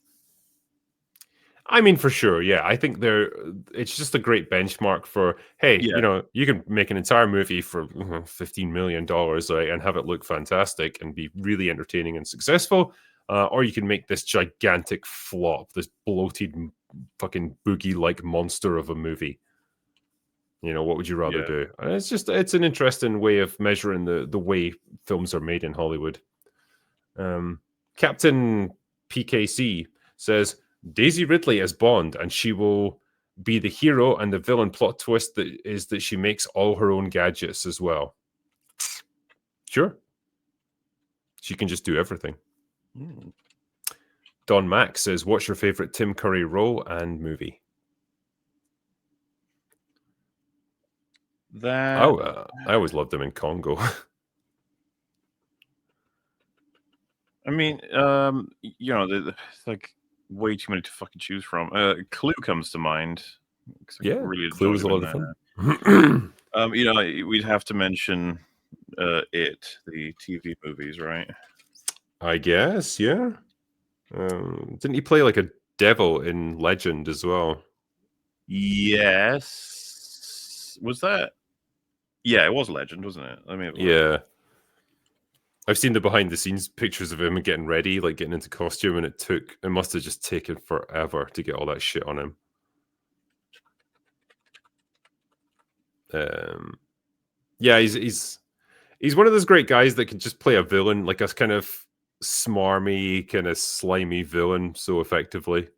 I mean, for sure, yeah. I think it's just a great benchmark for, hey, Yeah. you know, you can make an entire movie for $15 million and have it look fantastic and be really entertaining and successful, or you can make this gigantic flop, this bloated fucking boogie-like monster of a movie. You know, what would you rather do? And it's an interesting way of measuring the way films are made in Hollywood. Captain PKC says, Daisy Ridley as Bond, and she will be the hero, and the villain plot twist is that she makes all her own gadgets as well. Sure. She can just do everything. Don Max says, what's your favorite Tim Curry role and movie? I always loved him in Congo. I mean, you know, it's like way too many to fucking choose from. Clue comes to mind. Yeah, really Clue was a lot of fun. You know, we'd have to mention the TV movies, right? I guess, yeah. Didn't he play like a devil in Legend as well? Yes. Was that? Yeah, it was Legend, wasn't it? I mean, yeah. I've seen the behind the scenes pictures of him getting ready, like getting into costume, and it must have just taken forever to get all that shit on him. Yeah, he's one of those great guys that can just play a villain, like a kind of smarmy, kind of slimy villain so effectively.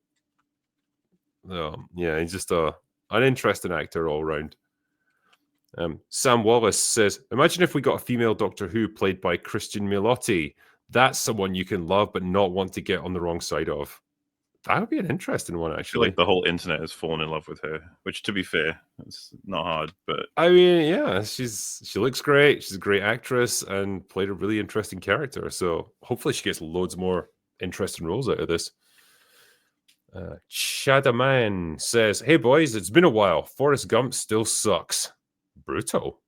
Yeah, he's just an interesting actor all around. Sam Wallace says, imagine if we got a female Doctor Who played by Christian Milotti. That's someone you can love but not want to get on the wrong side of. That would be an interesting one, actually. I feel like the whole internet has fallen in love with her, which, to be fair, it's not hard. But I mean, yeah, she looks great. She's a great actress and played a really interesting character. So hopefully she gets loads more interesting roles out of this. Shadaman says, hey boys, it's been a while. Forrest Gump still sucks. Brutal.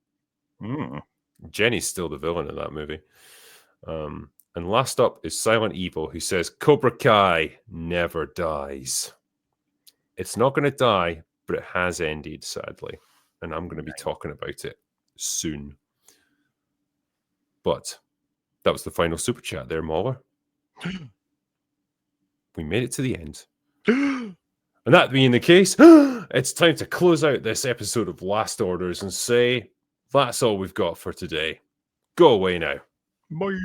Jenny's still the villain in that movie. And last up is Silent Evil, who says, Cobra Kai never dies. It's not going to die, but it has ended, sadly. And I'm going to be talking about it soon. But that was the final super chat there, Mauler. We made it to the end. And that being the case, it's time to close out this episode of Last Orders and say, that's all we've got for today. Go away now. bye.